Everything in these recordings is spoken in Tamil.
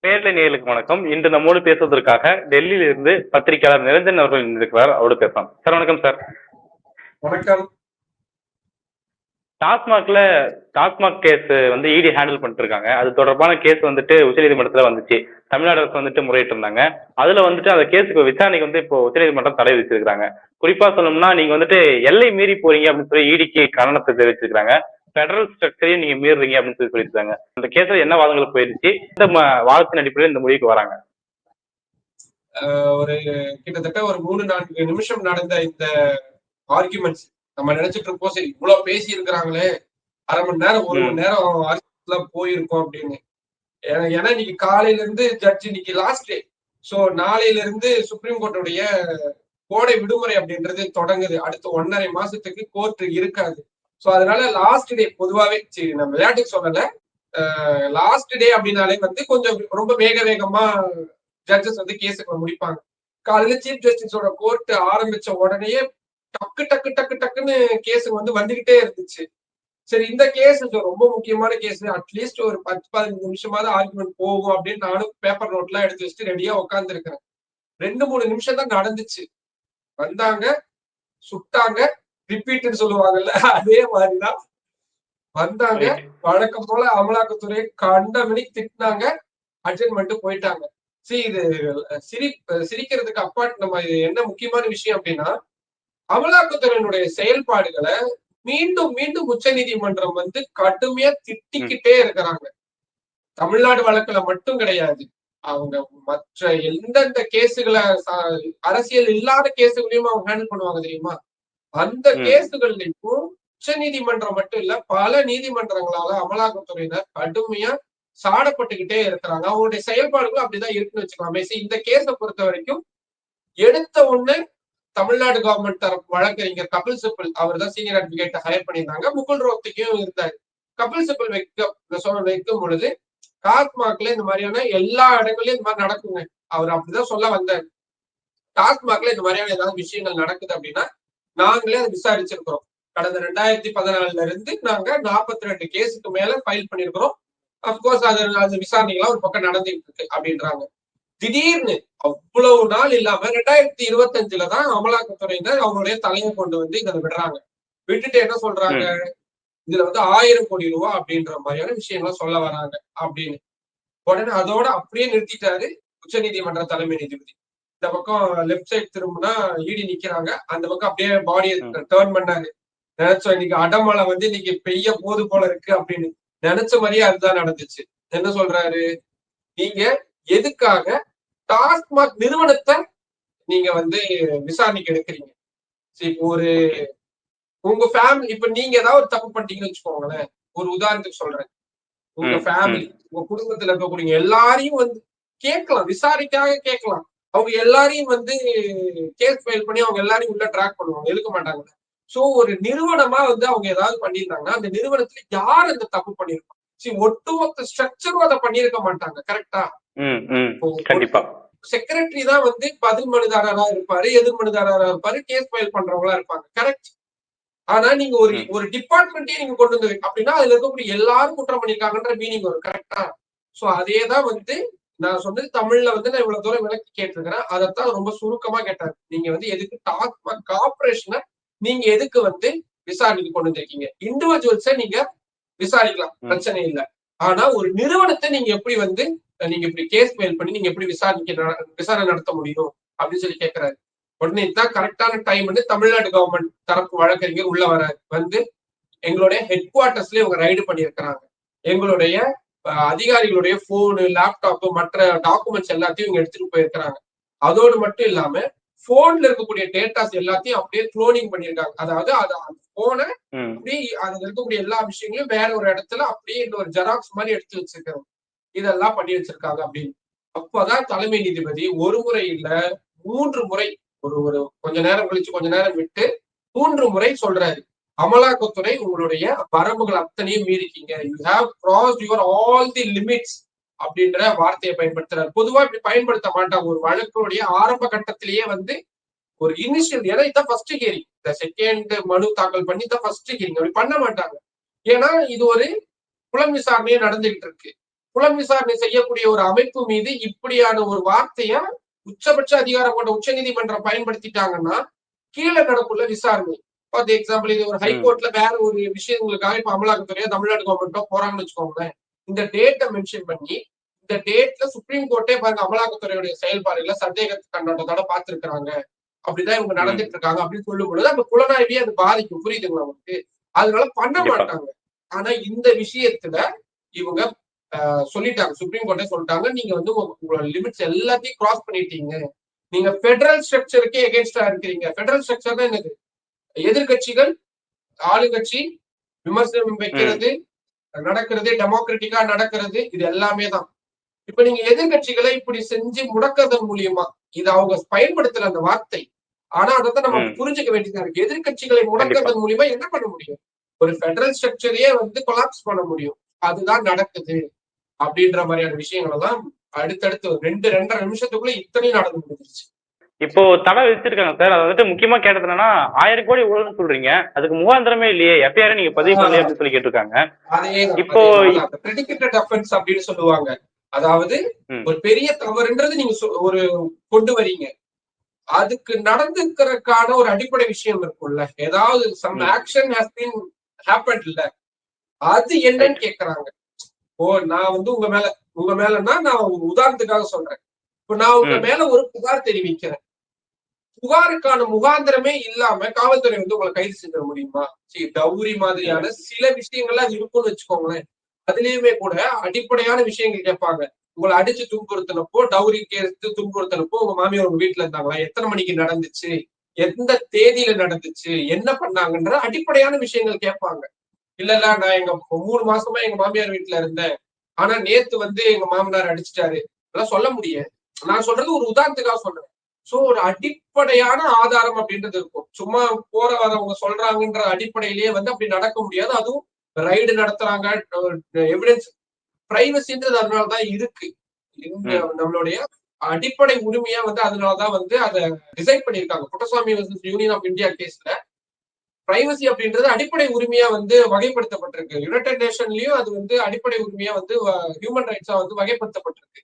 நேர்ல நேயர்களுக்கு வணக்கம். இன்று நம்மோடு பேசுவதற்காக டெல்லியில் இருந்து பத்திரிகையாளர் நிரஞ்சன் அவர்கள் இருக்கிறார். அவரோடு பேசலாம். சார் வணக்கம் சார். வணக்கம். டாஸ்மாக் கேஸ் வந்து இடி ஹேண்டில் பண்ணிட்டு இருக்காங்க. அது தொடர்பான கேஸ் வந்துட்டு உச்சநீதிமன்றத்துல வந்துச்சு. தமிழ்நாடு அரசு வந்துட்டு முறையிட்டு இருந்தாங்க. அதுல வந்துட்டு அந்த கேஸுக்கு விசாரணைக்கு வந்து இப்போ உச்சநீதிமன்றம் தடை விதிச்சிருக்காங்க. குறிப்பா சொல்லணும்னா நீங்க வந்துட்டு எல்லை மீறி போறீங்க அப்படின்னு சொல்லி இடிக்கு கண்டனத்தை தெரிவிச்சிருக்காங்க. பெடரல் ஸ்ட்ரக்சரையும் நீங்க மீறுறீங்க அப்படின்னு சொல்லி சொல்லியிருக்காங்க. அந்த கேஸ்ல என்ன வாதங்கள் போயிருச்சு, இந்த வாதத்தின் அடிப்படையில் இந்த முடிவுக்கு வராங்க? ஒரு கிட்டத்தட்ட ஒரு 3-4 நிமிஷம் நடந்த இந்த ஆர்குமெண்ட்ஸ் நம்ம நினைச்சிட்டு இருப்போம், சரி இவ்வளவு பேசி இருக்கிறாங்களே, அரை மணி நேரம் 1 மணி நேரம் ஆர்குமெண்ட்ல போயிருக்கோம் அப்படின்னு. ஏன்னா இன்னைக்கு காலையில இருந்து ஜட்ஜ் இன்னைக்கு லாஸ்ட் டே. சோ நாளையில இருந்து சுப்ரீம் கோர்ட்டுடைய கோடை விடுமுறை அப்படின்றது தொடங்குது. அடுத்த 1.5 மாசத்துக்கு கோர்ட் இருக்காது. சோ அதனால லாஸ்ட் டே பொதுவாவே, சரி நம்ம விளையாட்டுக்கு சொல்லல, லாஸ்ட் டே அப்படின்னாலே வந்து கொஞ்சம் ரொம்ப வேகமா ஜட்ஜஸ் வந்து கேஸுக்கு முடிப்பாங்க. காலையில சீஃப் ஜஸ்டிஸோட கோர்ட் ஆரம்பிச்ச உடனே டக்கு டக்கு டக்கு டக்குன்னு கேஸ் வந்து வந்துகிட்டே இருந்துச்சு. சரி இந்த கேஸ் ரொம்ப முக்கியமான கேஸ், அட்லீஸ்ட் ஒரு 10-15 நிமிஷமாவது ஆர்குமெண்ட் போகும் அப்படின்னு நானும் பேப்பர் நோட் எல்லாம் எடுத்து வச்சுட்டு ரெடியா உட்கார்ந்து இருக்கிறேன். 2-3 நிமிஷம் தான் நடந்துச்சு. வந்தாங்க, சுட்டாங்க, ரிப்பீட்னு சொல்லுவாங்கல்ல, அதே மாதிரிதான் வந்தாங்க. வழக்கம் போல அமலாக்கத்துறை கண்டமணி திட்டினாங்க, அட்ஜென்ட் பண்ணிட்டு போயிட்டாங்க. சரி இது சிரிக்கிறதுக்கு அப்பாட் நம்ம என்ன முக்கியமான விஷயம் அப்படின்னா, அமலாக்கத்துறையினுடைய செயல்பாடுகளை மீண்டும் மீண்டும் உச்ச நீதிமன்றம் வந்து கடுமையா திட்டிக்கிட்டே இருக்கிறாங்க. தமிழ்நாடு வழக்குல மட்டும் கிடையாது, அவங்க மற்ற எந்தெந்த கேஸுகளை அரசியல் இல்லாத கேஸுகளையும் அவங்க ஹேண்டில் பண்ணுவாங்க தெரியுமா? அந்த கேஸுகள்லையும் உச்ச நீதிமன்றம் மட்டும் இல்ல, பல நீதிமன்றங்களால அமலாக்கத்துறையினர் கடுமையா சாடப்பட்டுக்கிட்டே இருக்கிறாங்க. அவங்களுடைய செயல்பாடுகளும் அப்படிதான் இருக்குன்னு வச்சுக்கலாமே. இந்த கேஸை பொறுத்த வரைக்கும் எடுத்த ஒண்ணு தமிழ்நாடு கவர்மெண்ட் தரப்பு வழக்கறிஞர் கபில் சிபல், அவர் தான் சீனியர் அட்வொகேட் ஹையர் பண்ணியிருந்தாங்க. முகுல் ரோஹ்தகியும் இருந்தாரு. கபில் சிபல் வைக்கும் பொழுது டாஸ்மாக்ல இந்த மாதிரியான எல்லா இடங்களையும் இந்த மாதிரி நடக்குங்க, அவர் அப்படிதான் சொல்ல வந்தார். டாஸ்மாக்ல இந்த மாதிரியான ஏதாவது விஷயங்கள் நடக்குது அப்படின்னா நாங்களே அதை விசாரிச்சிருக்கிறோம். கடந்த 2014 இருந்து நாங்க 42 கேஸுக்கு மேல ஃபைல் பண்ணிருக்கிறோம். அப்கோர்ஸ் அது விசாரணைகள்லாம் ஒரு பக்கம் நடந்துட்டு இருக்கு அப்படின்றாங்க. திடீர்னு அவ்வளவு நாள் இல்லாம 2025 தான் அமலாக்கத்துறையினர் அவங்களுடைய தலையை கொண்டு வந்து இதை விடுறாங்க. விட்டுட்டு என்ன சொல்றாங்க, இதுல வந்து 1000 கோடி ரூபாய் அப்படின்ற மாதிரியான விஷயங்களை சொல்ல வராங்க அப்படின்னு. உடனே அதோட அப்படியே நிறுத்திட்டாரு உச்ச நீதிமன்ற தலைமை நீதிபதி. இந்த பக்கம் லெப்ட் சைட் திரும்பினா இடி நிக்கிறாங்க, அந்த பக்கம் அப்படியே பாடியை டேர்ன் பண்ணாரு. நினைச்சோம் இன்னைக்கு அடமழை வந்து இன்னைக்கு பெய்ய போது போல இருக்கு அப்படின்னு. நினைச்ச மாதிரியே அதுதான் நடந்துச்சு. என்ன சொல்றாரு, நீங்க எதுக்காக டாஸ்மாக் நிறுவனத்தை நீங்க வந்து விசாரணைக்கு எடுக்கிறீங்க? ஒரு உங்க ஃபேமிலி, இப்ப நீங்க ஏதாவது ஒரு தப்பு பண்ணிட்டீங்கன்னு வச்சுக்கோங்களேன், ஒரு உதாரணத்துக்கு சொல்றேன், உங்க ஃபேமிலி, உங்க குடும்பத்துல இருக்கக்கூடிய எல்லாரையும் வந்து கேட்கலாம், விசாரிக்காக கேட்கலாம். அவங்க எல்லாரையும் வந்து கேஸ் ஃபைல் பண்ணி அவங்க எல்லாரையும் உள்ள ட்ராக் பண்ணுவாங்க, எடுக்க மாட்டாங்க. சோ ஒரு நிறுவனமா வந்து அவங்க ஏதாவது பண்ணியிருந்தாங்கன்னா அந்த நிறுவனத்துல யார் அந்த தப்பு பண்ணிருப்பாங்க? ஒட்டுமொத்த ஸ்ட்ரக்சரும் அதை பண்ணிருக்க மாட்டாங்க. கரெக்டா? கண்டிப்பா செக்ரட்டரி தான் வந்து பதில் மனுதாரரா இருப்பாரு, எதிர் மனுதாரரா இருப்பாரு, கேஸ் ஃபைல் பண்றவங்களா இருப்பாங்க. கரெக்ட்? ஆனா நீங்க ஒரு டிபார்ட்மெண்ட்டே நீங்க கொண்டு வந்து அப்படின்னா அதுல இருக்கக்கூடிய எல்லாரும் குற்றம் பண்ணிருக்காங்கன்ற மீனிங் வரும். கரெக்டா? சோ அதேதான் வந்து நான் சொன்னது தமிழ்ல வந்து நான் இவ்வளவு தூரம் விளக்கி கேட்டிருக்கிறேன். அதைத்தான் ரொம்ப சுருக்கமா கேட்டாரு. நீங்க வந்து எதுக்கு டாஸ்மாக் கார்பரேஷனை நீங்க எதுக்கு வந்து விசாரணைக்கு கொண்டு வந்திருக்கீங்க? இண்டிவிஜுவல்ஸை நீங்க விசாரிக்கலாம், பிரச்சனை இல்லை. ஆனா ஒரு நிறுவனத்தை நீங்க எப்படி வந்து நீங்க இப்படி கேஸ் ஃபைல் பண்ணி நீங்க எப்படி விசாரணை நடத்த முடியும் அப்படின்னு சொல்லி கேட்கிறாரு. உடனே இதுதான் கரெக்டான டைம் வந்து தமிழ்நாடு கவர்மெண்ட் தரப்பு வழக்கறிஞர் உள்ள வர வந்து எங்களுடைய ஹெட் குவார்டர்ஸ்ல இவங்க ரைடு பண்ணியிருக்கிறாங்க. எங்களுடைய அதிகாரிகளுடைய போனு, லேப்டாப், மற்ற டாக்குமெண்ட்ஸ் எல்லாத்தையும் இவங்க எடுத்துட்டு போயிருக்கிறாங்க. அதோடு மட்டும் இல்லாம போன்ல இருக்கக்கூடிய டேட்டாஸ் எல்லாத்தையும் அப்படியே குளோனிங் பண்ணியிருக்காங்க. அதாவது அது போன அப்படியே அதுல இருக்கக்கூடிய எல்லா விஷயங்களையும் வேற ஒரு இடத்துல அப்படியே ஒரு ஜெராக்ஸ் மாதிரி எடுத்து வச்சிருக்காங்க. இதெல்லாம் பண்ணி வச்சிருக்காங்க அப்படின்னு. அப்பதான் தலைமை நீதிபதி ஒரு முறை இல்ல 3 முறை, ஒரு கொஞ்ச நேரம் கழிச்சு கொஞ்ச நேரம் விட்டு 3 முறை சொல்றாரு, அமலாக்கத்துறை உங்களுடைய வரம்புகள் அத்தனையும் மீறிக்கீங்க, you have crossed your all the limits அப்படின்ற வார்த்தையை பயன்படுத்துறாரு. பொதுவா இப்படி பயன்படுத்த மாட்டாங்க. ஒரு வழக்குடைய ஆரம்ப கட்டத்திலேயே வந்து ஒரு இனிஷியல், ஏன்னா இதான் ஃபர்ஸ்ட் ஹியரிங், இந்த செகண்ட் மனு தாக்கல் பண்ணி தான் ஃபர்ஸ்ட் ஹியரிங், அப்படி பண்ண மாட்டாங்க. ஏன்னா இது ஒரு புலன் விசாரணையே நடந்துகிட்டு இருக்கு. புலன் விசாரணை செய்யக்கூடிய ஒரு அமைப்பு மீது இப்படியான ஒரு வார்த்தைய உச்சபட்ச அதிகாரம் கொண்ட உச்ச நீதிமன்றம் பயன்படுத்திட்டாங்கன்னா கீழே நடக்குள்ள விசாரணை. ஃபார் எக்ஸாம்பிள் இது ஒரு ஹைகோர்ட்ல வேற ஒரு விஷயங்களுக்காக இப்ப அமலாக்கத்துறையோ தமிழ்நாடு கவர்மெண்ட்டோ போறாங்கன்னு வச்சுக்கோங்களேன். இந்த டேட்டை மென்ஷன் பண்ணி இந்த டேட்ல சுப்ரீம் கோர்ட்டே பாருங்க அமலாக்கத்துறையுடைய செயல்பாடுகளை சந்தேக கண்ணோட்டத்தோட பார்த்திருக்கிறாங்க. அப்படிதான் இவங்க நடந்துட்டு இருக்காங்க அப்படின்னு சொல்லும் பொழுது அந்த புலனாய்வே அது பாதிக்கும். புரியுதுங்களா உங்களுக்கு? அதனால பண்ண மாட்டாங்க. ஆனா இந்த விஷயத்துல இவங்க சொல்லிட்டாங்க, சுப்ரீம் கோர்ட்டே சொல்லிட்டாங்க, நீங்க வந்து உங்களோட லிமிட்ஸ் எல்லாத்தையும் கிராஸ் பண்ணிட்டீங்க. நீங்க பெடரல் ஸ்ட்ரக்சருக்கே எகென்ஸ்டா இருக்கிறீங்க. பெடரல் ஸ்ட்ரக்சர் தான் என்னது? எதிர்கட்சிகள் ஆளுங்கட்சி விமர்சனம் வைக்கிறது நடக்கிறது, டெமோக்ராட்டிக்கா நடக்கிறது, இது எல்லாமே தான். இப்ப நீங்க எதிர்கட்சிகளை இப்படி செஞ்சு முடக்கதன் மூலியமா இது அவங்க பயன்படுத்தல அந்த வார்த்தை. ஆனா அதான் நம்ம புரிஞ்சுக்க வேண்டியதா இருக்கு. எதிர்கட்சிகளை முடக்கதன் மூலியமா என்ன பண்ண முடியும்? ஒரு பெடரல் ஸ்ட்ரக்சரையே வந்து கொலாப்ஸ் பண்ண முடியும். அதுதான் நடக்குது அப்படின்ற மாதிரியான விஷயங்கள் எல்லாம் அடுத்தடுத்து 2-2.5 நிமிஷத்துக்குள்ள இத்தனையும் நடந்து முடிஞ்சிருச்சு. இப்போ தடை விதிச்சிருக்காங்க சார். அது வந்துட்டு முக்கியமா கேட்டது என்னன்னா 1000 கோடி ஊழல்னு சொல்றீங்க, அதுக்கு முகாந்திரமே இல்லையே, எஃப்ஐஆர் நீங்க பதிவு பண்ணலையே அப்படின்னு சொல்லி கேட்டிருக்காங்க. இப்போ பிரெடிகேட்டட் அஃபென்ஸ் அப்படின்னு சொல்லுவாங்க. அதாவது ஒரு பெரிய தவறுன்றது நீங்க ஒரு கொண்டு வரீங்க, அதுக்கு நடந்துக்கிறதுக்கான ஒரு அடிப்படை விஷயம் இருக்கும்ல, ஏதாவது some action has been happened இல்ல, அது என்னன்னு கேக்குறாங்க. ஓ நான் வந்து உங்க மேலன்னா நான் உதாரணத்துக்காக சொல்றேன். இப்ப நான் உங்க மேல ஒரு புகார் தெரிவிக்கிறேன். புகாருக்கான முகாந்திரமே இல்லாம காவல்துறை வந்து உங்களை கைது செஞ்சிட முடியுமா? சரி, டவுரி மாதிரியான சில விஷயங்கள்லாம் அது இருக்கும்னு வச்சுக்கோங்களேன். அதுலயுமே கூட அடிப்படையான விஷயங்கள் கேட்பாங்க. உங்களை அடிச்சு துன்புறுத்தினப்போ, டவுரி கேட்டு துன்புறுத்தினப்போ உங்க மாமியார் உங்க வீட்டுல இருந்தாங்களா? எத்தனை மணிக்கு நடந்துச்சு? எந்த தேதியில நடந்துச்சு? என்ன பண்ணாங்கன்ற அடிப்படையான விஷயங்கள் கேட்பாங்க. இல்ல நான் எங்க 3 மாசமா எங்க மாமியார் வீட்டுல இருந்தேன், ஆனா நேத்து வந்து எங்க மாமனார் அடிச்சுட்டாரு, அதெல்லாம் சொல்ல முடியாது. நான் சொல்றது ஒரு உதாரணத்துக்காக சொல்றேன். சோ ஒரு அடிப்படையான ஆதாரம் அப்படின்றது இருக்கும். சும்மா போற வரவங்க சொல்றாங்கன்ற அடிப்படையிலேயே வந்து அப்படி நடக்க முடியாது. அதுவும் ரைடு நடத்துறாங்க, எவிடன்ஸ் பிரைவசின்றது அதனாலதான் இருக்கு. நம்மளுடைய அடிப்படை உரிமையா வந்து அதனாலதான் வந்து அதை டிசைட் பண்ணியிருக்காங்க. குட்டசாமி யூனியன் ஆஃப் இந்தியா கேஸ்ல பிரைவசி அப்படின்றது அடிப்படை உரிமையா வந்து வகைப்படுத்தப்பட்டிருக்கு. யுனைடெட் நேஷன்லயும் அது வந்து அடிப்படை உரிமையா வந்து ஹியூமன் ரைட்ஸா வந்து வகைப்படுத்தப்பட்டிருக்கு.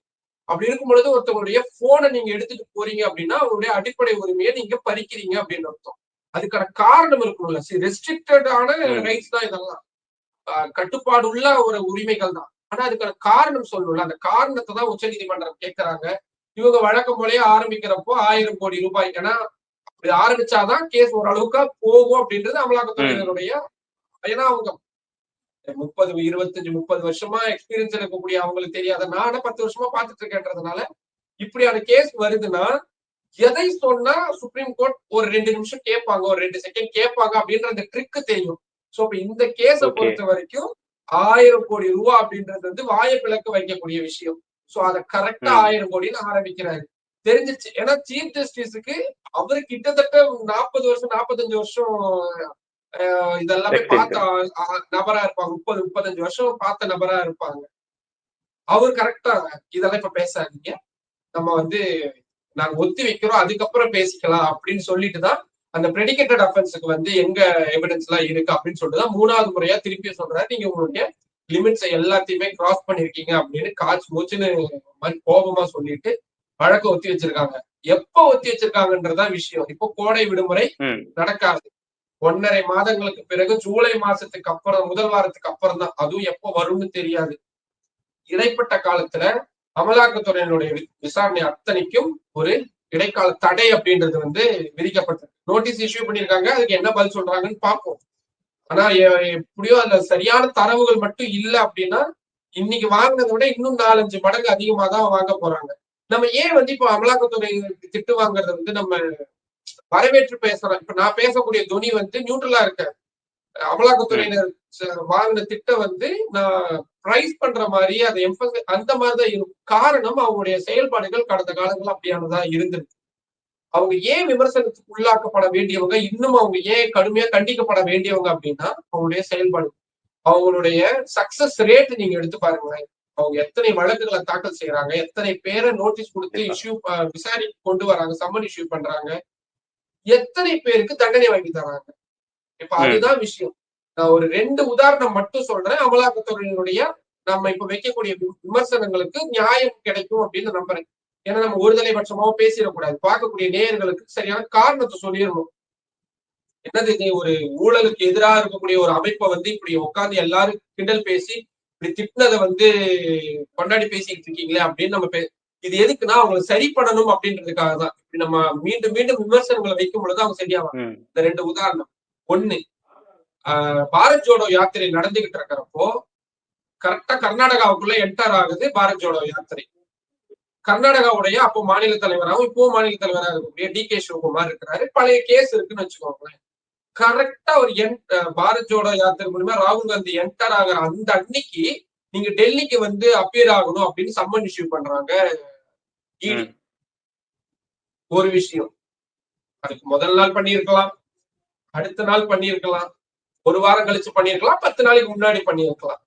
அப்படி இருக்கும் பொழுது ஒருத்தவங்களுடைய போனை நீங்க எடுத்துட்டு போறீங்க அப்படின்னா அவங்களுடைய அடிப்படை உரிமையை நீங்க பறிக்கிறீங்க அப்படின்னு அர்த்தம். அதுக்கான காரணம் இருக்கணும்ல. ரெஸ்ட்ரிக்டடான ரைட்ஸ் தான் இதெல்லாம், கட்டுப்பாடு உள்ள ஒரு உரிமைகள் தான். ஆனா அதுக்கான காரணம் சொல்லணும்ல. அந்த காரணத்தை தான் உச்ச நீதிமன்றம் கேட்கிறாங்க. இவங்க வழக்கம் போலயே ஆரம்பிக்கிறப்போ 1000 கோடி ரூபாய், ஏன்னா அப்படி ஆரம்பிச்சாதான் கேஸ் ஓரளவுக்கு போகும் அப்படின்றது அமலாக்கத்துறையினருடைய, ஏன்னா அவங்க 25-30 வருஷமா எக்ஸ்பீரியன்ஸ் இருக்கக்கூடிய அவங்களுக்கு தெரியாத, நானே 10 வருஷமா பாத்துட்டு இருக்கேன்றதுனால இப்படியான கேஸ் வருதுன்னா எதை சொன்னா சுப்ரீம் கோர்ட் ஒரு 2 நிமிஷம் கேட்பாங்க, ஒரு 2 செகண்ட் கேட்பாங்க அப்படின்ற அந்த ட்ரிக் தெரியும். சோ இப்ப இந்த கேஸ பொறுத்த வரைக்கும் 1000 கோடி ரூபாய் அப்படின்றது வந்து வாயை பிளக்க வைக்கக்கூடிய விஷயம். சோ அதை கரெக்டா 1000 கோடின்னு ஆரம்பிக்கிறாரு. தெரிஞ்சிச்சு. ஏன்னா சீஃப் ஜஸ்டிஸுக்கு அவரு கிட்டத்தட்ட 40 வருஷம் 45 வருஷம் இதெல்லாமே பார்த்த நபரா இருப்பாங்க. 30-35 வருஷம் பார்த்த நபரா இருப்பாங்க. அவரு கரெக்டா இதெல்லாம் இப்ப பேசாதீங்க, நம்ம வந்து நாங்க ஒத்தி வைக்கிறோம், அதுக்கப்புறம் பேசிக்கலாம் அப்படின்னு சொல்லிட்டுதான் அந்த பிரெடிகேட்டட் அஃபென்ஸுக்கு வந்து எங்க எவிடன்ஸ் எல்லாம் இருக்கு அப்படின்னு சொல்லிட்டுதான் 3வது முறையா திருப்பி சொல்றாரு, நீங்க உங்களுடைய லிமிட்ஸ் எல்லாத்தையுமே கிராஸ் பண்ணிருக்கீங்க அப்படின்னு காய்ச்சி மூச்சுன்னு மாதிரி கோபமா சொல்லிட்டு வழக்க ஒத்தி வச்சிருக்காங்க. எப்ப ஒத்தி வச்சிருக்காங்கன்றதான் விஷயம். இப்போ கோடை விடுமுறை நடக்காது. 1.5 மாதங்களுக்கு பிறகு ஜூலை மாசத்துக்கு அப்புறம், முதல் வாரத்துக்கு அப்புறம் தான். அதுவும் எப்போ வரும்னு தெரியாது. இடைப்பட்ட காலத்துல அமலாக்கத்துறையினுடைய விசாரணை அத்தனைக்கும் ஒரு இடைக்கால தடை அப்படின்றது வந்து விதிக்கப்பட்டது. நோட்டீஸ் இஷ்யூ பண்ணிருக்காங்க. அதுக்கு என்ன பதில் சொல்றாங்கன்னு பார்ப்போம். ஆனா எப்படியோ அதுல சரியான தரவுகள் மட்டும் இல்ல அப்படின்னா இன்னைக்கு வாங்கினதை விட இன்னும் 4-5 மடங்கு அதிகமா தான் வாங்க போறாங்க. நம்ம ஏன் வந்து இப்போ அமலாக்கத்துறை திட்டு வாங்குறத வந்து நம்ம வரவேற்று பேசுறோம். இப்ப நான் பேசக்கூடிய துணி வந்து நியூட்ரலா இருக்க. அமலாக்கத்துறையினர் வாங்கின திட்டம் வந்து நான் பிரைஸ் பண்ற மாதிரி அதை அந்த மாதிரிதான் இருக்கும். காரணம் அவங்களுடைய செயல்பாடுகள் கடந்த காலங்கள் அப்படியானதான் இருந்திருக்கு. அவங்க ஏன் விமர்சனத்துக்கு உள்ளாக்கப்பட வேண்டியவங்க, இன்னும் அவங்க ஏன் கடுமையா கண்டிக்கப்பட வேண்டியவங்க அப்படின்னா அவங்களுடைய செயல்பாடு. அவங்களுடைய சக்சஸ் ரேட் நீங்க எடுத்து பாருங்களேன். அவங்க எத்தனை வழக்குகளை தாக்கல் செய்யறாங்க, எத்தனை பேரை நோட்டீஸ் கொடுத்து இஷ்யூ விசாரிக்க கொண்டு வராங்க, சம்மன் இஷ்யூ பண்றாங்க, எத்தனை பேருக்கு தண்டனை வாங்கி தராங்க. இப்ப அதுதான் விஷயம். நான் ஒரு 2 உதாரணம் மட்டும் சொல்றேன். அமலாக்கத்துறையினுடைய நம்ம இப்ப வைக்கக்கூடிய விமர்சனங்களுக்கு நியாயம் கிடைக்கும் அப்படின்னு நம்புறேன். ஏன்னா நம்ம ஒருதலை பட்சமாவும் பேசிடக்கூடாது. பார்க்கக்கூடிய நேயர்களுக்கு சரியான காரணத்தை சொல்லிடணும். என்னது இது, ஒரு ஊழலுக்கு எதிராக இருக்கக்கூடிய ஒரு அமைப்பை வந்து இப்படி உட்காந்து எல்லாரும் கிண்டல் பேசி இப்படி திட்டினதை வந்து கொண்டாடி பேசிக்கிட்டு இருக்கீங்களே அப்படின்னு நம்ம இது எதுக்குன்னா அவங்களை சரி பண்ணணும் அப்படின்றதுக்காக தான். இப்படி நம்ம மீண்டும் மீண்டும் விமர்சனங்களை வைக்கும் பொழுது அவங்க சரியாவாங்க. இந்த 2 உதாரணம். ஒண்ணு, பாரத் ஜோடோ யாத்திரை நடந்துகிட்டு இருக்கிறப்போ கரெக்டா கர்நாடகாவுக்குள்ள என்டர் ஆகுது பாரத் ஜோடோ யாத்திரை. கர்நாடகாவுடைய அப்போ மாநில தலைவராகவும் இப்போ மாநில தலைவராக இருக்கக்கூடிய டி.கே. சிவகுமார் இருக்கிறாரு. பழைய கேஸ் இருக்குன்னு வச்சுக்கோங்களேன். கரெக்டா ஒரு பாரத் ஜோடோ யாத்திரை மூலமா ராகுல் காந்தி என்டர் ஆகிற அந்த அன்னைக்கு நீங்க டெல்லிக்கு வந்து அப்பியர் ஆகணும் அப்படின்னு சம்மன் இஷ்யூ பண்றாங்க. ஒரு விஷயம், அதுக்கு முதல் நாள் பண்ணியிருக்கலாம், அடுத்த நாள் பண்ணியிருக்கலாம், ஒரு வாரம் கழிச்சு பண்ணியிருக்கலாம், 10 நாளைக்கு முன்னாடி பண்ணியிருக்கலாம்.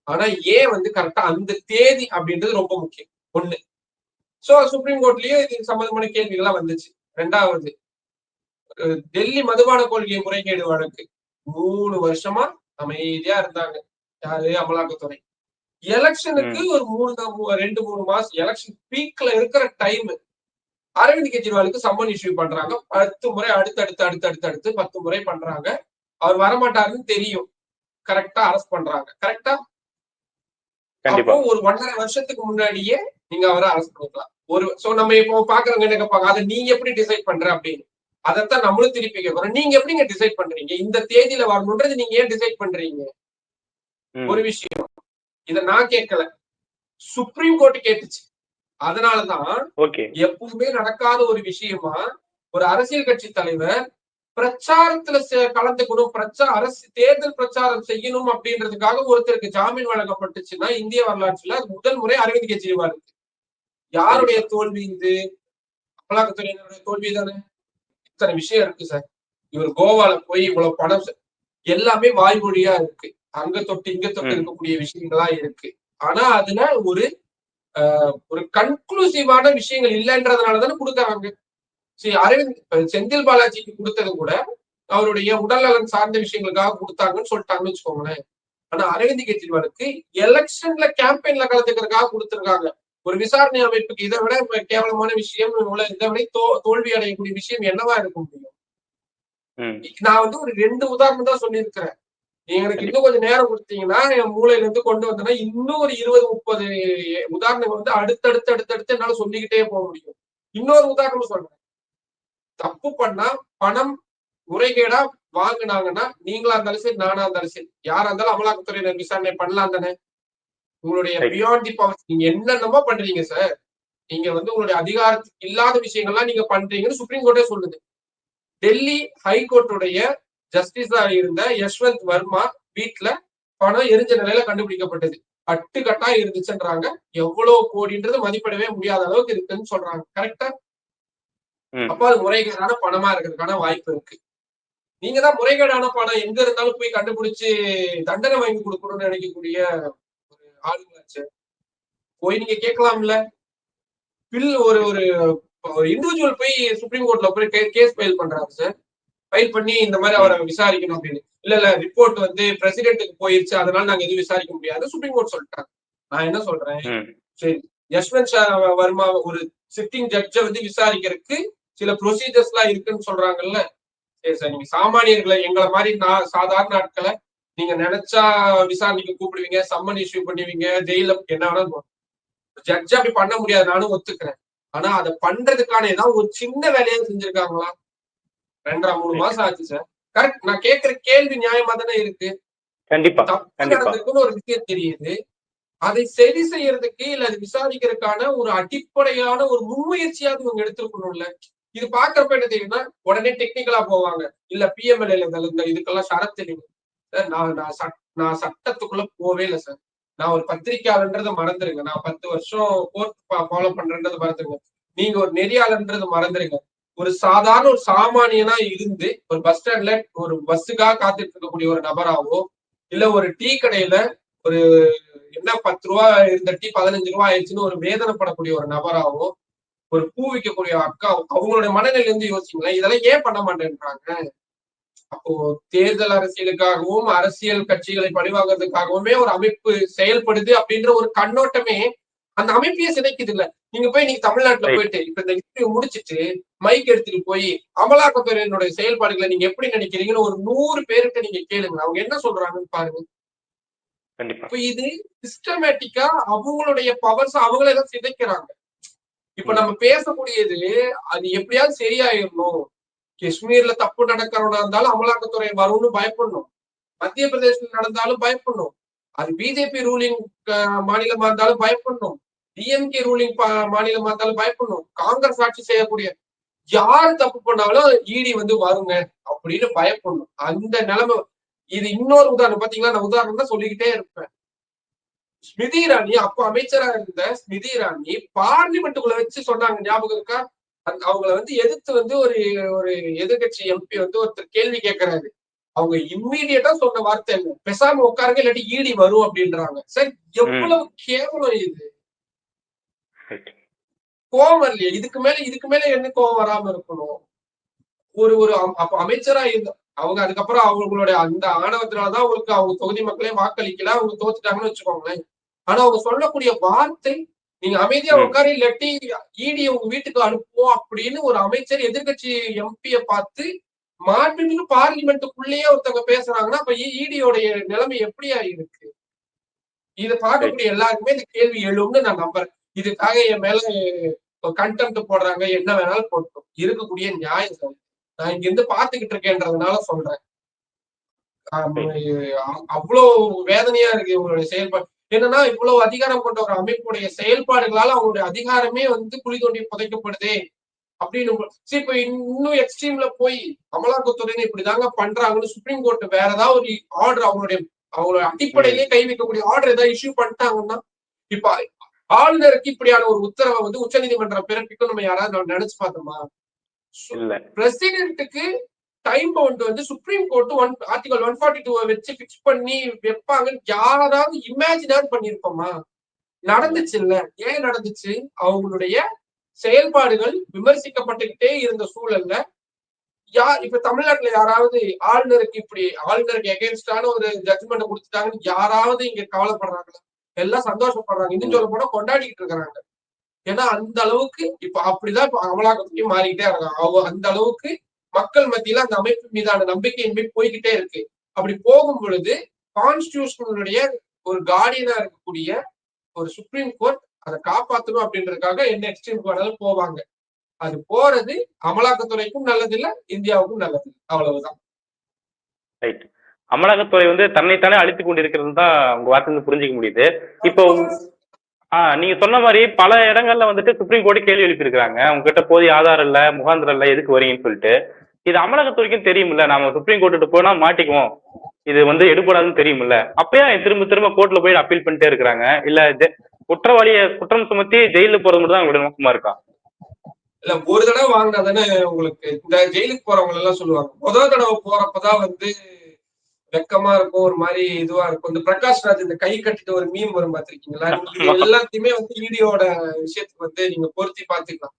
ஆனா ஏன் வந்து கரெக்டா அந்த தேதி அப்படின்றது ரொம்ப முக்கியம். ஒண்ணு. சோ சுப்ரீம் கோர்ட்லயே இது சம்பந்தமான கேள்விகள்லாம் வந்துச்சு. 2வது, டெல்லி மதுபான கொள்கை முறைகேடு வழக்கு 3 வருஷமா அமைதியா இருந்தாங்க. யாரு? அமலாக்கத்துறை. எலெக்ஷனுக்கு ஒரு 2-3 மாசம் எலெக்ஷன் பீக்ல இருக்கிற டைம் அரவிந்த் கெஜ்ரிவாலுக்கு சம்மன் இஷ்யூ பண்றாங்க. 10 முறை அடுத்து 10 முறை பண்றாங்க. அவர் வரமாட்டாருன்னு தெரியும். கரெக்டா அரெஸ்ட் பண்றாங்க. கரெக்டா? அப்போ ஒரு 1.5 வருஷத்துக்கு முன்னாடியே நீங்க அவரை அரெஸ்ட் பண்ணிக்கலாம். நம்ம இப்போ பாக்குறவங்க என்ன கேட்பாங்க, அதை நீங்க எப்படி டிசைட் பண்ற அப்படின்னு. அதைத்தான் நம்மளும் திருப்பி கேட்கிறோம். நீங்க எப்படிங்க டிசைட் பண்றீங்க? இந்த தேதியில வரணும்ன்றது நீங்க ஏன் டிசைட் பண்றீங்க? ஒரு விஷயம், இத நான் கேட்கல, சுப்ரீம் கோர்ட் கேட்டுச்சு. அதனாலதான் எப்பவுமே நடக்காத ஒரு விஷயமா ஒரு அரசியல் கட்சி தலைவர் பிரச்சாரத்துல கலந்துக்கணும், அரசு தேர்தல் பிரச்சாரம் செய்யணும் அப்படின்றதுக்காக ஒருத்தருக்கு ஜாமீன் வழங்கப்பட்டுச்சுன்னா இந்திய வரலாற்றுல அது முதல் முறை அரவிந்த் கெஜ்ரிவாலுக்கு. யாருடைய தோல்வி இது? அமலாக்கத்துறையினருடைய தோல்வி தானே. இத்தனை விஷயம் இருக்கு சார். இவர் கோவால போய் இவ்வளவு பணம், எல்லாமே வாய்மொழியா இருக்கு. அங்க தொட்டு இங்க தொட்டு இருக்கக்கூடிய விஷயங்களா இருக்கு. ஆனா அதுல ஒரு கன்க்ளூசிவான விஷயங்கள் இல்லைன்றதுனாலதானே கொடுக்குறாங்க. சரி, அரவிந்த் செந்தில் பாலாஜிக்கு கொடுத்தது கூட அவருடைய உடல்நலன் சார்ந்த விஷயங்களுக்காக கொடுத்தாங்கன்னு சொல்லிட்டாங்கன்னு வச்சுக்கோங்களேன். ஆனா அரவிந்த் கெஜ்ரிவாலுக்கு எலெக்ஷன்ல கேம்பெயின்ல கலந்துக்கிறதுக்காக கொடுத்திருக்காங்க. ஒரு விசாரணை அமைப்புக்கு இதை விட கேவலமான விஷயம், இதை விட தோல்வி அடையக்கூடிய விஷயம் என்னவா இருக்க முடியும்? நான் வந்து ஒரு 2 உதாரணம் தான் சொல்லியிருக்கிறேன். எனக்கு இன்னும் கொஞ்சம் நேரம் கொடுத்தீங்கன்னா என் மூளையில இருந்து கொண்டு வந்தேன்னா இன்னும் ஒரு 20-30 உதாரணங்கள் வந்து அடுத்தடுத்து என்னால சொல்லிக்கிட்டே போக முடியும். இன்னொரு உதாரணம் சொல்றேன். தப்பு பண்ணா பணம் முறைகேடா வாங்கினாங்கன்னா நீங்களா இருந்தாலும் சரி, நானா இருந்தாலும் சரி, யாரா இருந்தாலும் அமலாக்கத்துறையினர் விசாரணை பண்ணலாம் தானே. உங்களுடைய பியாண்ட் தி பவர் நீங்க என்னென்னமோ பண்றீங்க சார். நீங்க வந்து உங்களுடைய அதிகாரத்துக்கு இல்லாத விஷயங்கள்லாம் நீங்க பண்றீங்கன்னு சுப்ரீம் கோர்ட்டே சொல்லுது. டெல்லி ஹைகோர்ட்டுடைய ஜஸ்டிஸா இருந்த யஷ்வந்த் வர்மா வீட்டுல பணம் எரிஞ்ச நிலையில கண்டுபிடிக்கப்பட்டது. கட்டா இருந்துச்சுன்றாங்க. எவ்வளவு கோடின்றது மதிப்பிடவே முடியாத அளவுக்கு இருக்குன்னு சொல்றாங்க. கரெக்டா? அப்ப அது முறைகேடான பணமா இருக்கிறதுக்கான வாய்ப்பு இருக்கு. நீங்க தான் முறைகேடான பணம் எங்க இருந்தாலும் போய் கண்டுபிடிச்சு தண்டனை வாங்கி கொடுக்கணும்னு நினைக்கக்கூடிய ஒரு ஆளுங்களாச்சு. போய் நீங்க கேட்கலாம்ல. ஒரு ஒரு இண்டிவிஜுவல் போய் சுப்ரீம் கோர்ட்ல போய் கேஸ் ஃபைல் பண்றாரு சார். ஃபைல் பண்ணி இந்த மாதிரி அவரை விசாரிக்கணும் அப்படின்னு. இல்ல ரிப்போர்ட் வந்து பிரசிடென்ட்டுக்கு போயிருச்சு, அதனால நாங்க எதுவும் விசாரிக்க முடியாது சுப்ரீம் கோர்ட் சொல்லிட்டாங்க. நான் என்ன சொல்றேன், சரி, யஷ்வந்த் வர்மா ஒரு சிட்டிங் ஜட்ஜை வந்து விசாரிக்கிறதுக்கு சில ப்ரொசீஜர்ஸ் எல்லாம் இருக்குன்னு சொல்றாங்கல்ல. சரி சார், நீங்க சாமானியர்களை எங்களை மாதிரி சாதாரண ஆட்களை நீங்க நினைச்சா விசாரணைக்கு கூப்பிடுவீங்க, சம்மன் இஷ்யூ பண்ணுவீங்க, ஜெயில என்ன வேணாலும். ஜட்ஜ் அப்படி பண்ண முடியாது, நானும் ஒத்துக்கிறேன். ஆனா அதை பண்றதுக்கான ஏதாவது ஒரு சின்ன வேலையா செஞ்சிருக்காங்களா? 2-3 மாசம் ஆச்சு சார். கரெக்ட். நான் கேட்கிற கேள்வி நியாயமா தானே இருக்கு. தப்பு நடந்திருக்குன்னு ஒரு விஷயம் தெரியுது. அதை சரி செய்யறதுக்கு இல்ல அது விசாரிக்கிறதுக்கான ஒரு அடிப்படையான ஒரு முன்முயற்சியாவது இவங்க எடுத்துருக்கணும்ல. இது பாக்குறப்ப என்ன தெரியும்னா உடனே டெக்னிக்கலா போவாங்க. இல்ல பிஎம்எல்ஏ இந்த இதுக்கெல்லாம் ஷரத்து இல்லைங்க சார். நான் சட்டத்துக்குள்ள போவே இல்லை சார். நான் ஒரு பத்திரிகையாளன்றதை மறந்துருங்க. நான் 10 வருஷம் கோர்ட் ஃபாலோ பண்றேன்றதை மறந்துருங்க. நீங்க ஒரு நெறியாளன்றதை மறந்துருங்க. ஒரு சாதாரண ஒரு சாமானியனா இருந்து ஒரு பஸ் ஸ்டாண்ட்ல ஒரு பஸ்ஸுக்காக காத்துட்டு இருக்கக்கூடிய ஒரு நபராவோ, இல்ல ஒரு டீ கடையில ஒரு என்ன 10 ரூபா இருந்த டீ 15 ரூபா ஆயிடுச்சுன்னு ஒரு வேதனைப்படக்கூடிய ஒரு நபராவோ, ஒரு பூ விற்கக்கூடிய அக்காவோ, அவங்களுடைய மனநிலை இருந்து யோசிங்களேன். இதெல்லாம் ஏன் பண்ண மாட்டேன்றாங்க? அப்போ தேர்தல் அரசியலுக்காகவும் அரசியல் கட்சிகளை பழிவாங்கிறதுக்காகவுமே ஒரு அமைப்பு செயல்படுது அப்படின்ற ஒரு கண்ணோட்டமே அந்த அமைப்பையே சிதைக்குது இல்ல. நீங்க போய் நீங்க தமிழ்நாட்டுல ரைட். போயிட்டு இப்ப இந்த இன்டர்வியூ முடிச்சிட்டு மைக் எடுத்துட்டு போய் அமலாக்கத்துறையினுடைய செயல்பாடுகளை நீங்க எப்படி நினைக்கிறீங்கன்னு ஒரு 100 பேருக்கு நீங்க கேளுங்க, அவங்க என்ன சொல்றாங்கன்னு பாருங்க. கண்டிப்பா. இப்ப இது சிஸ்டமேட்டிக்கா அவங்களுடைய பவர்ஸ் அவங்களே தான் சிதைக்கிறாங்க. இப்ப நம்ம பேசக்கூடியது அது எப்படியாவது சரியாயிடணும். காஷ்மீர்ல தப்பு நடக்கிறவனா இருந்தாலும் அமலாக்கத்துறை வரும்னு பயப்படணும். மத்திய பிரதேசத்தில் நடந்தாலும் பயப்படணும். அது பிஜேபி ரூலிங் மாநிலமா இருந்தாலும் பயப்படணும். டிஎம்கே ரூலிங் மாநிலமா இருந்தாலும் பயப்படணும். காங்கிரஸ் ஆட்சி செய்யக்கூடிய யார் தப்பு பண்ணாலும் இடி வந்து வருங்க அப்படின்னு பயப்படணும். அந்த நிலைமை. இது இன்னொரு உதாரணம் பாத்தீங்களா, நான் உதாரணம் தான் சொல்லிக்கிட்டே இருப்பேன். ஸ்மிருதி இரானி அப்ப அமைச்சரா இருந்த ஸ்மிருதி இரானி பார்லிமெண்ட்டுக்குள்ள வச்சு சொன்னாங்க, ஞாபகம் இருக்கா? அவங்கள வந்து எதிர்த்து வந்து ஒரு ஒரு எதிர்கட்சி எம்பி வந்து ஒருத்தர் கேள்வி கேட்கிறாரு. அவங்க இம்மீடியட்டா சொன்ன வார்த்தை இல்ல, பேசாம உட்காருங்க இல்லாட்டி ஈடி வரும் அப்படின்றாங்க. சார் எவ்வளவு கேவலம் இது! கோவம் வரலையே? இதுக்கு மேல என்ன கோவம் வராம இருக்கணும்? ஒரு ஒரு அப்ப அமைச்சரா இருந்த அவங்க அதுக்கப்புறம் அவங்களுடைய அந்த ஆணவத்தினாலதான் அவங்களுக்கு அவங்க தொகுதி மக்களே வாக்களிக்கல, அவங்க தோத்துட்டாங்கன்னு வச்சுக்கோங்களேன். ஆனா அவங்க சொல்லக்கூடிய வார்த்தை, நீங்க அமைதியா உட்காரு இல்லாட்டி ஈடி உங்க வீட்டுக்கு அனுப்புவோம் அப்படின்னு ஒரு அமைச்சர் எதிர்கட்சி எம்பிய பார்த்து மாண்புமிகு பார்லிமெண்ட்டுக்குள்ளேயே ஒருத்தவங்க பேசுறாங்கன்னா அப்ப ஈடியோடைய நிலைமை எப்படியா இருக்கு? இதை பார்க்கக்கூடிய எல்லாருக்குமே இந்த கேள்வி எழும்னு நான் நம்புறேன். இதுக்காக என் மேல கண்டெம்ட் போடுறாங்க, என்ன வேணாலும் போட்டோம். இருக்கக்கூடிய நியாயம் சார். நான் இங்க இருந்து பாத்துக்கிட்டு இருக்கேன்றதுனால சொல்றேன். அவ்வளவு வேதனையா இருக்கு இவங்களுடைய செயல்பாடு. என்னன்னா இவ்வளவு அதிகாரம் கொண்ட ஒரு அமைப்புடைய செயல்பாடுகளால அவங்களுடைய அதிகாரமே வந்து குழி தோண்டி புதைக்கப்படுதே அப்படின்னு. சரி, இப்ப இன்னும் எக்ஸ்ட்ரீம்ல போய் அமலாக்கத்துறையினர் இப்படிதாங்க பண்றாங்கன்னு சுப்ரீம் கோர்ட் வேற ஏதாவது ஒரு ஆர்டர் அவங்களோட அடிப்படையிலேயே கை வைக்கக்கூடிய ஆர்டர் ஏதாவது இஷ்யூ பண்ணிட்டாங்கன்னா, இப்ப ஆளுநருக்கு இப்படியான ஒரு உத்தரவை வந்து உச்ச நீதிமன்றம் பிறப்பிக்கும் நம்ம யாராவது நினைச்சு பார்த்தோமா? பிரசிடென்ட்டுக்கு டைம் பவுண்ட் வந்து சுப்ரீம் கோர்ட் ஆர்டிகல் 142 வச்சு பிக்ஸ் பண்ணி வைப்பாங்கன்னு யாராவது இமேஜினாவது பண்ணிருப்போமா? நடந்துச்சு இல்ல. ஏன் நடந்துச்சு? அவங்களுடைய செயல்பாடுகள் விமர்சிக்கப்பட்டுக்கிட்டே இருந்த சூழல்ல இப்ப தமிழ்நாட்டுல யாராவது ஆளுநருக்கு எகென்ஸ்டான ஒரு ஜட்ஜ்மெண்ட் கொடுத்துட்டாங்கன்னு யாராவது இங்க கவலைப்படுறாங்களா? எல்லாம் சந்தோஷப்படுறாங்க. இன்னும் சொல்ல போனா கொண்டாடிக்கிட்டு இருக்கிறாங்க. ஏன்னா அந்த அளவுக்கு இப்ப அப்படிதான் இப்ப அமலாக்கத்துறையும் மாறிக்கிட்டே இருக்காங்க. அவங்க அந்த அளவுக்கு மக்கள் மத்தியில அந்த அமைப்பு மீதான நம்பிக்கையின்மை போய்கிட்டே இருக்கு. அப்படி போகும் பொழுது கான்ஸ்டிடியூஷனுடைய ஒரு கார்டியனா இருக்கக்கூடிய ஒரு சுப்ரீம் கோர்ட் அதை காப்பாற்றணும் அப்படின்றதுக்காக என்ன எக்ஸ்ட்ரீம் வேணாலும் போவாங்க. அது போறது அமலாக்கத்துறைக்கும் நல்லது இல்ல, இந்தியாவுக்கும் நல்லது, அவ்வளவுதான். அமலாக்கத்துறை வந்து தன்னைத்தானே அழித்துக் கொண்டிருக்கிறது தான் உங்க வார்த்தை புரிஞ்சுக்க முடியுது. இப்போ நீங்க சொன்ன மாதிரி பல இடங்கள்ல வந்துட்டு சுப்ரீம் கோர்ட் கேள்வி எழுப்பியிருக்காங்க, உங்ககிட்ட போதிய ஆதாரம் இல்ல, முகாந்திரம் இல்ல, எதுக்கு வரீங்கன்னு சொல்லிட்டு. இது அமலாக்கத்துறைக்கும் தெரியுமில்ல, நாம சுப்ரீம் கோர்ட்டு போனா மாட்டிக்குவோம், இது வந்து எடுபடாதுன்னு தெரியுமில்ல, அப்பயே திரும்ப திரும்ப கோர்ட்ல போய் அப்பீல் பண்ணிட்டே இருக்கிறாங்க. இல்ல குற்றவாளியை குற்றம் சுமத்தி ஜெயில போறது மட்டும் தான் அவங்களுடைய நோக்கமா இருக்கா? இல்ல, ஒரு தடவை வாங்கினா தானே உங்களுக்கு இந்த ஜெயிலுக்கு போறவங்க எல்லாம் சொல்லுவாங்க. முதல் தடவை போறப்பதான் வந்து வெக்கமா இருக்கும், ஒரு மாதிரி இதுவா இருக்கும். இந்த பிரகாஷ் ராஜ் இந்த கை கட்டிட்டு ஒரு மீம் வரும் பாத்திருக்கீங்களா? இது எல்லாத்தையுமே வந்து ஈடியோட விஷயத்துக்கு வந்து நீங்க பொருத்தி பாத்துக்கலாம்.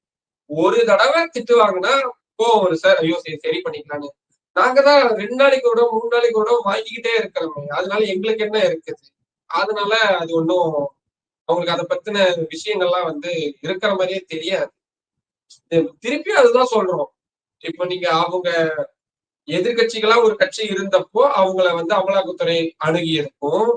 ஒரு தடவை திட்டு வாங்கினா கோவம் வரும் சார், ஐயோ சரி பண்ணிக்கலான்னு. நாங்க தான் 2 நாளைக்கு விட 3 நாளைக்கு விட வாங்கிக்கிட்டே இருக்கிறோமே, அதனால எங்களுக்கு என்ன இருக்குது? அதனால அது ஒன்றும் அவங்களுக்கு அதை பத்தின விஷயங்கள்லாம் வந்து இருக்கிற மாதிரியே தெரியாது. திருப்பி அதுதான் சொல்றோம். இப்ப நீங்க அவங்க எதிர்கட்சிகளா ஒரு கட்சி இருந்தப்போ அவங்கள வந்து அமலாக்கத்துறை அணுகியிருக்கும்.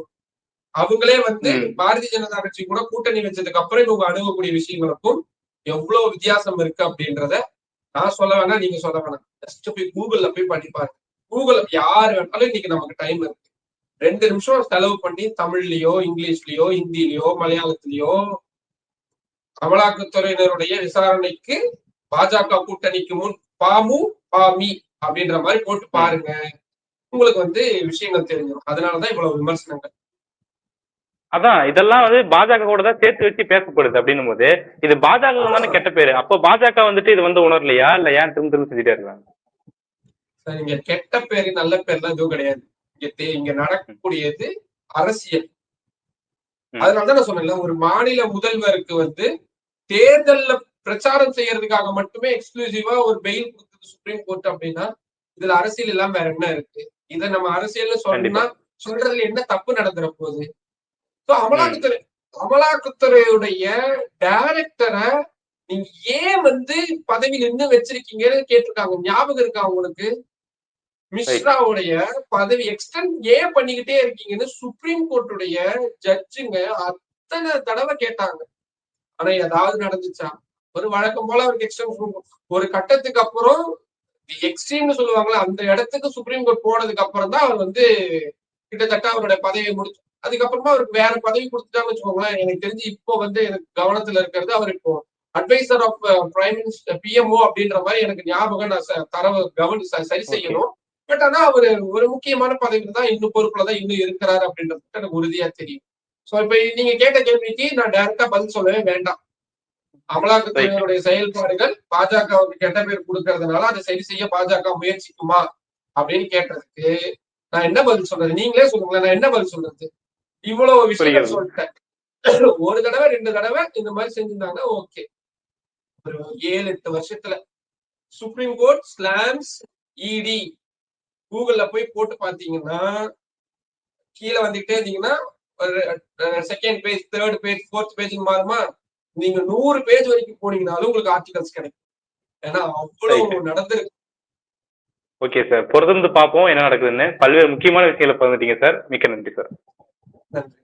அவங்களே வந்து பாரதிய ஜனதா கட்சி கூட கூட்டணி வச்சதுக்கு அப்புறம் இவங்க அணுகக்கூடிய விஷயங்களுக்கும் எவ்வளவு வித்தியாசம் இருக்கு அப்படின்றத நான் சொல்ல வேணாம், நீங்க சொல்ல வேணாம். ஜஸ்ட் போய் கூகுள்ல போய் படிப்பாரு. கூகுள்ல யாரு வேணாலும் இன்னைக்கு நமக்கு டைம் இருக்கு. 2 நிமிஷம் செலவு பண்ணி தமிழ்லயோ இங்கிலீஷ்லயோ ஹிந்திலயோ மலையாளத்திலயோ அமலாக்கத்துறையினருடைய விசாரணைக்கு பாஜக கூட்டணிக்கு முன் பாமு பாமி அப்படின்ற மாதிரி போட்டு பாருங்க, உங்களுக்கு வந்து விஷயங்கள் தெரிஞ்சிடும். அதனாலதான் இவ்வளவு விமர்சனங்கள். அதான் இதெல்லாம் வந்து பாஜக கூட தான் சேர்த்து வச்சு பேசப்படுது அப்படின்னும் போது இது பாஜக தானே கெட்ட பேரு. அப்போ பாஜக வந்துட்டு இது வந்து உணரலையா, இல்ல ஏன் திரும்ப திரும்ப செஞ்சுட்டே இருக்காங்க? இங்க கெட்ட பேரு நல்ல பேர்லாம் எதுவும் கிடையாது. இங்க நடக்கக்கூடியது அரசியல். அதனாலதான் நான் சொன்னேன்ல, ஒரு மாநில முதல்வருக்கு வந்து தேர்தல்ல பிரச்சாரம் செய்யறதுக்காக மட்டுமே எக்ஸ்க்ளூசிவா ஒரு பெயில் கொடுத்தது சுப்ரீம் கோர்ட் அப்படின்னா இதுல அரசியல் இல்லாம வேற என்ன இருக்கு? இதை நம்ம அரசியல்னு கண்டிப்பா. சொன்னா சொல்றதுல என்ன தப்பு நடந்துற போகுது? ம். அமலாக்கத்துறையுடைய டைரக்டரை நீங்க ஏன் பதவியில இன்னும் வச்சிருக்கீங்கன்னு கேட்டிருக்காங்க. ஞாபகம் இருக்கா உங்களுக்கு? ரைட். மிஸ்ராவுடைய பதவி எக்ஸ்டெண்ட் ஏன் பண்ணிக்கிட்டே இருக்கீங்கன்னு சுப்ரீம் கோர்ட்டுடைய ஜட்ஜுங்க அத்தனை தடவை கேட்டாங்க. ஆனா ஏதாவது நடந்துச்சா? ஒரு வழக்கம் போல அவருக்கு எக்ஸ்டென்ஷன் ஒரு கட்டத்துக்கு அப்புறம் எக்ஸ்ட்ரீம்னு சொல்லுவாங்களா, அந்த இடத்துக்கு சுப்ரீம் கோர்ட் போனதுக்கு அப்புறம் தான் அவர் கிட்டத்தட்ட அவருடைய பதவியை முடிச்சு அதுக்கப்புறமா அவருக்கு வேற பதவி கொடுத்துட்டான்னு வச்சுக்கோங்களேன். எனக்கு தெரிஞ்சு இப்போ எனக்கு கவனத்துல இருக்கிறது அவர் இப்போ advisor of prime minister PMO அப்படின்ற மாதிரி எனக்கு ஞாபகம். நான் தரவு சரி ஓகே. செய்யணும். பட் ஆனா அவரு ஒரு முக்கியமான பதவியில தான் இன்னும் பொறுப்புல தான் இன்னும் இருக்கிறாரு அப்படின்றது எனக்கு உறுதியா தெரியும். சோ இப்ப நீங்க கேட்ட கேள்விக்கு நான் டைரக்டா பதில் சொல்லவே வேண்டாம். ரைட். அமலாக்கத்துறையினுடைய செயல்பாடுகள் பாஜகவுக்கு கெட்ட பேர் கொடுக்கறதுனால அதை சரி செய்ய பாஜக முயற்சிக்குமா அப்படின்னு கேட்டதுக்கு நான் என்ன பதில் சொல்றது? நீங்களே சொல்லுங்களேன், நான் என்ன பதில் சொல்றது? இவ்வளவு விஷயங்கள் புரிகிறது. சொல்லிட்டேன். ஒரு தடவை 2 தடவை இந்த மாதிரி செஞ்சிருந்தாங்கன்னா ஓகே. ஒரு 7-8 வருஷத்துல சுப்ரீம் கோர்ட் ஸ்லாம்ஸ் இடி கூகுள்ல போய் போட்டு பாத்தீங்கன்னா கீழே வந்துகிட்டே இருந்தீங்கன்னா ஒரு second page, third page, fourth page மாறுமா? நீங்க 100 பேஜ் வரைக்கும் போனீங்கனாலும் உங்களுக்கு ஆர்டிகல்ஸ் கிடைக்கும். ஏன்னா ரைட். அவ்வளவு நடந்திருக்கு. Okay sir. பொறுத்திருந்து பார்ப்போம் என்ன நடக்குதுன்னு. பல்வேறு முக்கியமான விஷயங்களை பகிர்ந்துட்டீங்க சார். மிக்க நன்றி சார். நன்றி.